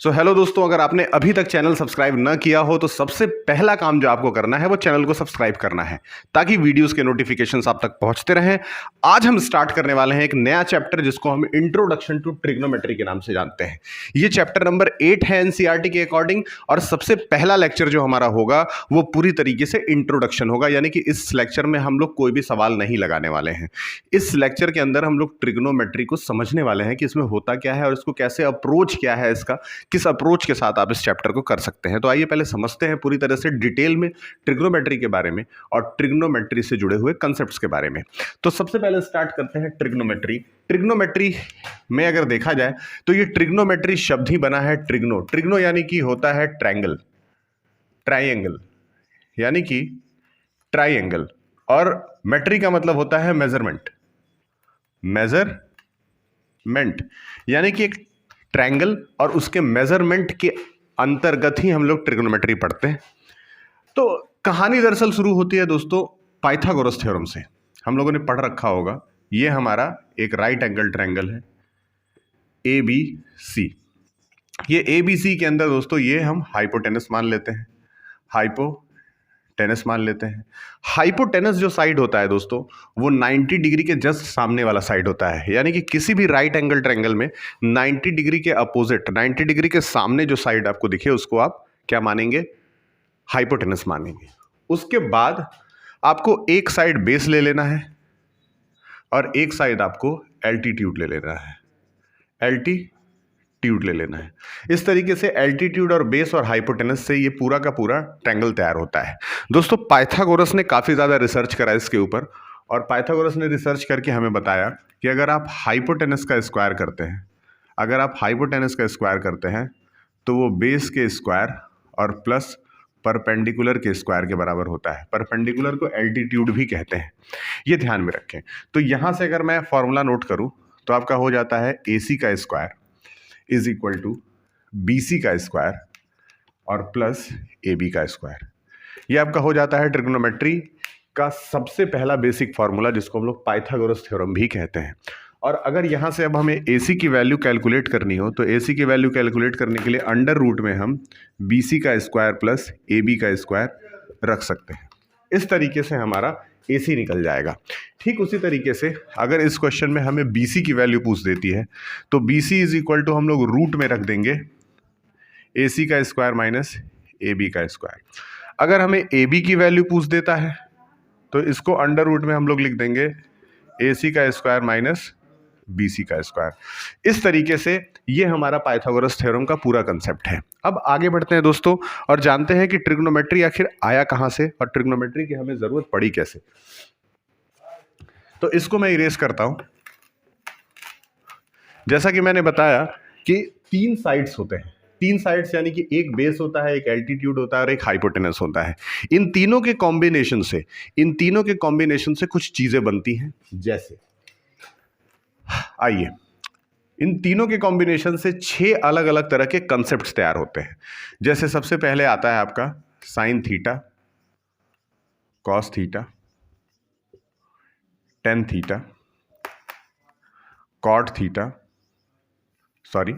Hello दोस्तों, अगर आपने अभी तक चैनल सब्सक्राइब न किया हो तो सबसे पहला काम जो आपको करना है वो चैनल को सब्सक्राइब करना है ताकि वीडियोस के नोटिफिकेशंस आप तक पहुंचते रहें। आज हम स्टार्ट करने वाले हैं एक नया चैप्टर जिसको हम इंट्रोडक्शन टू ट्रिग्नोमेट्री के नाम से जानते हैं। ये चैप्टर नंबर 8 है एनसीईआरटी के अकॉर्डिंग और सबसे पहला लेक्चर जो हमारा होगा वो पूरी तरीके से इंट्रोडक्शन होगा, यानी कि इस लेक्चर में हम लोग कोई भी सवाल नहीं लगाने वाले हैं। इस लेक्चर के अंदर हम लोग ट्रिग्नोमेट्री को समझने वाले हैं कि इसमें होता क्या है और इसको कैसे अप्रोच क्या है, इसका किस अप्रोच के साथ आप इस चैप्टर को कर सकते हैं। तो आइए पहले समझते हैं पूरी तरह से डिटेल में ट्रिग्नोमेट्री के बारे में और ट्रिग्नोमेट्री से जुड़े हुए कंसेप्ट्स के बारे में। तो सबसे पहले स्टार्ट करते हैं ट्रिग्नोमेट्री। ट्रिग्नोमेट्री में अगर देखा जाए तो ये ट्रिग्नोमेट्री शब्द ही बना है ट्रिग्नो। ट्रिग्नो यानी कि होता है ट्रायंगल, ट्राइंगल यानी कि ट्राइंगल, और मेट्री का मतलब होता है मेजरमेंट, मेजरमेंट यानी कि एक ट्रायंगल और उसके मेजरमेंट के अंतर्गत ही हम लोग ट्रिग्नोमेट्री पढ़ते हैं। तो कहानी दरअसल शुरू होती है दोस्तों पाइथागोरस थ्योरम से। हम लोगों ने पढ़ रखा होगा, ये हमारा एक राइट एंगल ट्रायंगल है ए बी सी। ये ए बी सी के अंदर दोस्तों ये हम हाइपोटेनस मान लेते हैं, हाइपोटेनस मान लेते हैं। हाइपोटेनस जो साइड होता है दोस्तों वो 90 डिग्री के जस्ट सामने वाला साइड होता है, यानी कि किसी भी राइट एंगल ट्रायंगल में 90 डिग्री के अपोजिट, 90 डिग्री के सामने जो साइड आपको दिखे उसको आप क्या मानेंगे, हाइपोटेनस मानेंगे। उसके बाद आपको एक साइड बेस ले लेना है और एक साइड आपको एल्टीट्यूड ले लेना है, एल्टीट्यूड ले लेना है। इस तरीके से एल्टीट्यूड और बेस और हाइपोटेनस से ये पूरा का पूरा ट्रायंगल तैयार होता है। दोस्तों पाइथागोरस ने काफ़ी ज़्यादा रिसर्च करा इसके ऊपर, और पाइथागोरस ने रिसर्च करके हमें बताया कि अगर आप हाइपोटेनस का स्क्वायर करते हैं, अगर आप हाइपोटेनस का स्क्वायर करते हैं तो वो बेस के स्क्वायर और प्लस परपेंडिकुलर के स्क्वायर के बराबर होता है। परपेंडिकुलर को एल्टीट्यूड भी कहते हैं, ये ध्यान में रखें। तो यहाँ से अगर मैं फॉर्मूला नोट करूँ तो आपका हो जाता है ए सी का square is equal to B C का स्क्वायर और प्लस ए बी का स्क्वायर। ये आपका हो जाता है ट्रिग्नोमेट्री का सबसे पहला बेसिक फार्मूला, जिसको हम लोग पाइथागोरस थ्योरम भी कहते हैं। और अगर यहाँ से अब हमें AC की वैल्यू कैलकुलेट करनी हो तो AC की वैल्यू कैलकुलेट करने के लिए अंडर रूट में हम BC का स्क्वायर प्लस AB का स्क्वायर रख सकते हैं। इस तरीके से हमारा AC निकल जाएगा। ठीक उसी तरीके से अगर इस क्वेश्चन में हमें BC की वैल्यू पूछ देती है तो BC इज इक्वल टू हम लोग रूट में रख देंगे AC का स्क्वायर माइनस AB का स्क्वायर। अगर हमें AB की वैल्यू पूछ देता है तो इसको अंडर रूट में हम लोग लिख देंगे AC का स्क्वायर माइनस BC का स्क्वायर। इस तरीके से ये हमारा पाइथागोरस थ्योरम का पूरा कंसेप्ट है। अब आगे बढ़ते हैं दोस्तों और जानते हैं कि ट्रिग्नोमेट्री आखिर आया कहाँ से और ट्रिग्नोमेट्री की हमें जरूरत पड़ी कैसे। तो इसको मैं इरेज करता हूं। जैसा कि मैंने बताया कि तीन साइड्स होते हैं, तीन साइड्स यानी कि एक बेस होता है, एक एल्टीट्यूड होता है और एक हाइपोटेनस होता है। इन तीनों के कॉम्बिनेशन से कुछ चीजें बनती हैं। जैसे आइए, इन तीनों के कॉम्बिनेशन से 6 अलग अलग तरह के कंसेप्ट्स तैयार होते हैं। जैसे सबसे पहले आता है आपका sine theta, cos theta, tan theta, cot theta, sorry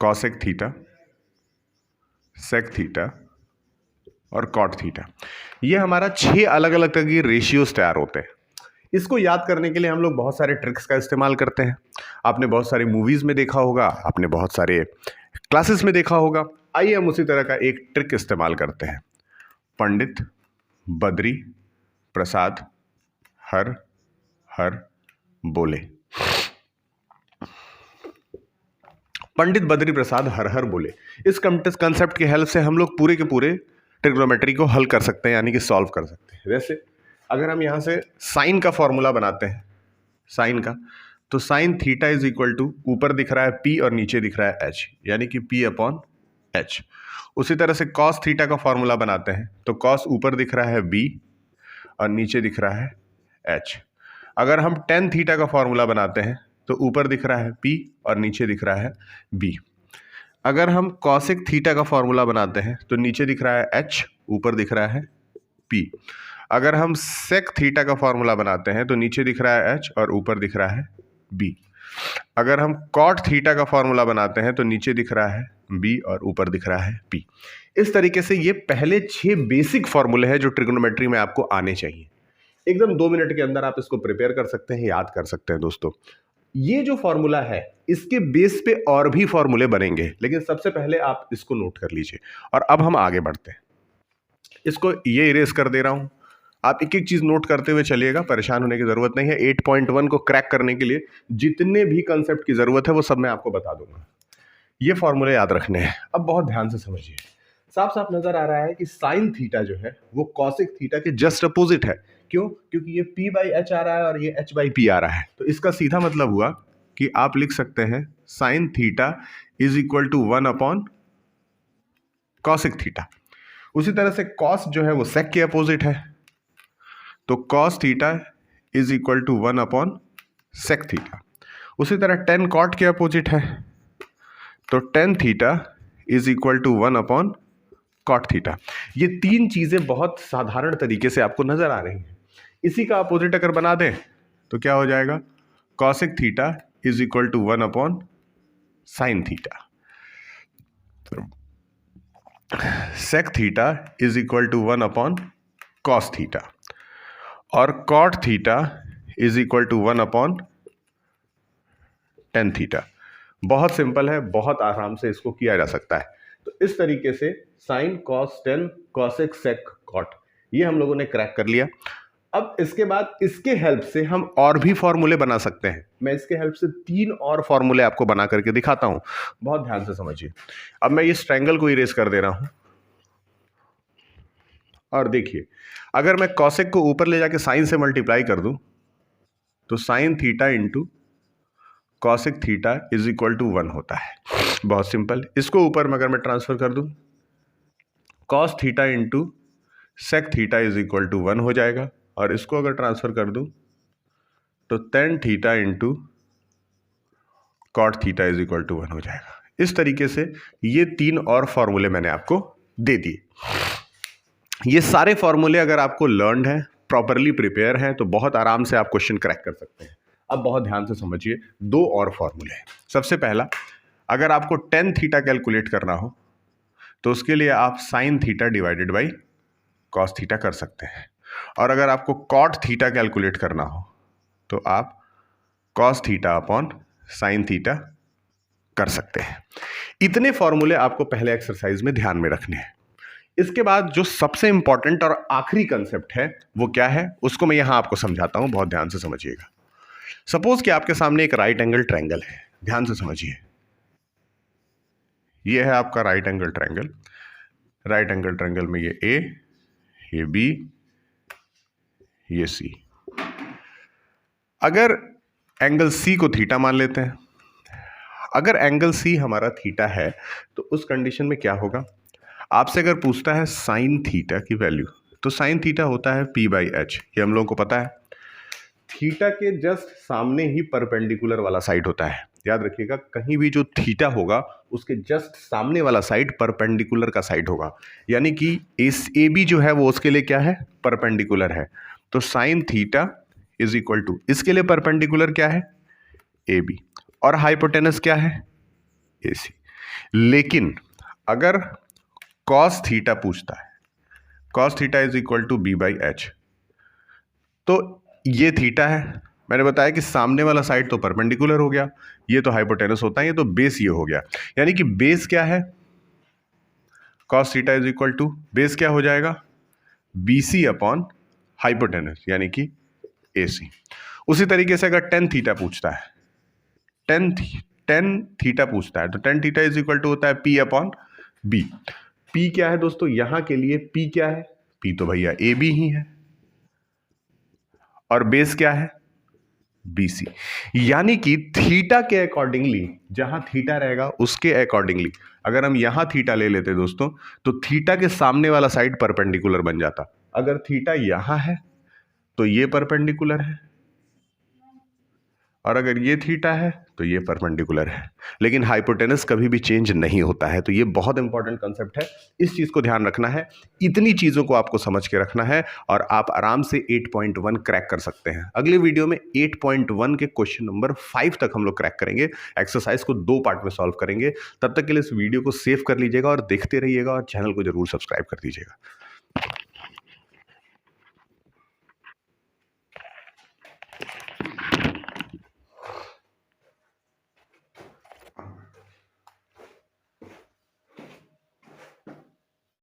cosec theta, sec theta और कॉट थीटा। ये हमारा 6 अलग अलग तरह की रेशियोज तैयार होते हैं। इसको याद करने के लिए हम लोग बहुत सारे ट्रिक्स का इस्तेमाल करते हैं। आपने बहुत सारी मूवीज़ में देखा होगा, आपने बहुत सारे क्लासेस में देखा होगा। आइए हम उसी तरह का एक ट्रिक इस्तेमाल करते हैं। पंडित बद्री प्रसाद हर हर बोले। पंडित बद्री प्रसाद हर हर बोले, इस कंसेप्ट की हेल्प से हम लोग पूरे के पूरे ट्रिग्नोमेट्री को हल कर सकते हैं, यानी कि सॉल्व कर सकते हैं। वैसे अगर हम यहाँ से साइन का फॉर्मूला बनाते हैं, साइन का, तो sine theta is equal to ऊपर दिख रहा है P और नीचे दिख रहा है H, यानी कि P अपॉन H। उसी तरह से कॉस थीटा का फॉर्मूला बनाते हैं तो कॉस ऊपर दिख रहा है B और नीचे दिख रहा है H। अगर हम टेन थीटा का फॉर्मूला बनाते हैं तो ऊपर दिख रहा है P और नीचे दिख रहा है B। अगर हम कॉसेक थीटा का फॉर्मूला बनाते हैं तो नीचे दिख रहा है H, ऊपर दिख रहा है P। अगर हम सेक थीटा का फॉर्मूला बनाते हैं तो नीचे दिख रहा है H और ऊपर दिख रहा है B। अगर हम कॉट थीटा का फॉर्मूला बनाते हैं तो नीचे दिख रहा है बी और ऊपर दिख रहा है पी। इस तरीके से ये पहले 6 बेसिक फॉर्मूले हैं जो ट्रिग्नोमेट्री में आपको आने चाहिए। एकदम 2 मिनट के अंदर आप इसको प्रिपेयर कर सकते हैं, याद कर सकते हैं दोस्तों। ये जो फॉर्मूला है इसके बेस पे और भी फॉर्मूले बनेंगे, लेकिन सबसे पहले आप इसको नोट कर लीजिए। और अब हम आगे बढ़ते हैं। इसको ये इरेज कर दे रहा हूं, आप एक एक चीज नोट करते हुए चलिएगा, परेशान होने की जरूरत नहीं है। 8.1 को क्रैक करने के लिए जितने भी कंसेप्ट की जरूरत है वो सब मैं आपको बता दूंगा। ये फॉर्मूले याद रखने हैं। अब बहुत ध्यान से समझिए। साफ साफ नजर आ रहा है कि साइन थीटा जो है वो कॉसिक थीटा के जस्ट अपोजिट है। क्यों? क्योंकि ये p बाई एच आ रहा है और ये h बाई पी आ रहा है। तो इसका सीधा मतलब हुआ कि आप लिख सकते हैं sine theta is equal to 1 upon cosec theta. उसी तरह से कॉस जो है वो सेक के अपोजिट है, तो cos theta is equal to 1 upon sec theta. उसी तरह टेन कॉट के अपोजिट है, तो tan theta is equal to 1 upon cot theta. ये तीन चीजें बहुत साधारण तरीके से आपको नजर आ रही हैं। इसी का अपोजिट अगर बना दें तो क्या हो जाएगा? Cosec theta is equal to 1 upon sine theta. Sec theta is equal to 1 upon cos theta और cot theta is equal to 1 upon tan theta. बहुत सिंपल है, बहुत आराम से इसको किया जा सकता है। तो इस तरीके से sine cos tan cosec sec cot ये हम लोगों ने क्रैक कर लिया। अब इसके बाद इसके हेल्प से हम और भी फॉर्मूले बना सकते हैं। मैं इसके हेल्प से 3 और फॉर्मूले आपको बना करके दिखाता हूं, बहुत ध्यान से समझिए। अब मैं इस ट्रायंगल को इरेज कर दे रहा हूं और देखिए, अगर मैं कॉसेक को ऊपर ले जाके साइन से मल्टीप्लाई कर दूं तो sine theta into cosec theta is equal to 1 होता है। बहुत सिंपल। इसको ऊपर में अगर मैं ट्रांसफर कर दूं, cos theta into sec theta is equal to 1 हो जाएगा। और इसको अगर ट्रांसफर कर दूं तो tan theta into cot theta is equal to 1 हो जाएगा। इस तरीके से ये 3 और फॉर्मूले मैंने आपको दे दिए। ये सारे फॉर्मूले अगर आपको लर्नड है, प्रॉपरली प्रिपेयर हैं, तो बहुत आराम से आप क्वेश्चन क्रैक कर सकते हैं। अब बहुत ध्यान से समझिए, 2 और फॉर्मूले हैं। सबसे पहला, अगर आपको टेन थीटा कैलकुलेट करना हो तो उसके लिए आप sine theta divided by cos theta कर सकते हैं। और अगर आपको कॉट थीटा कैलकुलेट करना हो तो आप cos theta upon sine theta कर सकते हैं। इतने फॉर्मूले आपको पहले एक्सरसाइज में ध्यान में रखने हैं। इसके बाद जो सबसे इंपॉर्टेंट और आखिरी कंसेप्ट है वो क्या है, उसको मैं यहां आपको समझाता हूं, बहुत ध्यान से समझिएगा। सपोज कि आपके सामने एक राइट एंगल ट्रायंगल है, ध्यान से समझिए। ये है आपका right angle triangle. Right angle triangle में ये ए, ये बी, ये सी। अगर एंगल सी को थीटा मान लेते हैं, अगर एंगल सी हमारा थीटा है तो उस कंडीशन में क्या होगा? आपसे अगर पूछता है साइन थीटा की वैल्यू, तो साइन थीटा होता है p बाई एच, ये हम लोगों को पता है। थीटा के जस्ट सामने ही परपेंडिकुलर वाला साइड होता है। याद रखिएगा, कहीं भी जो थीटा होगा उसके जस्ट सामने वाला साइड परपेंडिकुलर का साइड होगा। यानी कि इस ए बी जो है वो उसके लिए क्या है? परपेंडिकुलर है। तो sine theta is equal to, इसके लिए परपेंडिकुलर क्या है? A B. और हाइपोटेनस क्या है? ए सी। लेकिन अगर कॉस थीटा पूछता है, cos theta is equal to B by H, तो ये थीटा है, मैंने बताया कि सामने वाला साइड तो परपेंडिकुलर हो गया, ये तो हाइपोटेनस होता है, ये तो बेस ये हो गया। यानी कि बेस क्या है? Cos theta is equal to, base क्या हो जाएगा? बी सी अपॉन हाइपोटेनस, यानी कि ए सी। उसी तरीके से अगर टेन थीटा पूछता है, टेन थीटा पूछता है, तो tan theta is equal to होता है पी अपॉन बी। पी क्या है दोस्तों? यहां के लिए पी क्या है? पी तो भैया ए बी ही है। और बेस क्या है? B C. यानी कि थीटा के अकॉर्डिंगली, जहां थीटा रहेगा उसके अकॉर्डिंगली अगर हम यहां थीटा ले लेते दोस्तों, तो थीटा के सामने वाला साइड परपेंडिकुलर बन जाता। अगर थीटा यहां है तो ये परपेंडिकुलर है, और अगर ये थीटा है तो ये परपेंडिकुलर है। लेकिन हाइपोटेनस कभी भी चेंज नहीं होता है। तो ये बहुत इंपॉर्टेंट कंसेप्ट है, इस चीज़ को ध्यान रखना है। इतनी चीज़ों को आपको समझ के रखना है और आप आराम से 8.1 क्रैक कर सकते हैं। अगले वीडियो में 8.1 के क्वेश्चन नंबर 5 तक हम लोग क्रैक करेंगे। एक्सरसाइज को 2 पार्ट में सॉल्व करेंगे। तब तक के लिए इस वीडियो को सेव कर लीजिएगा और देखते रहिएगा और चैनल को जरूर सब्सक्राइब कर दीजिएगा।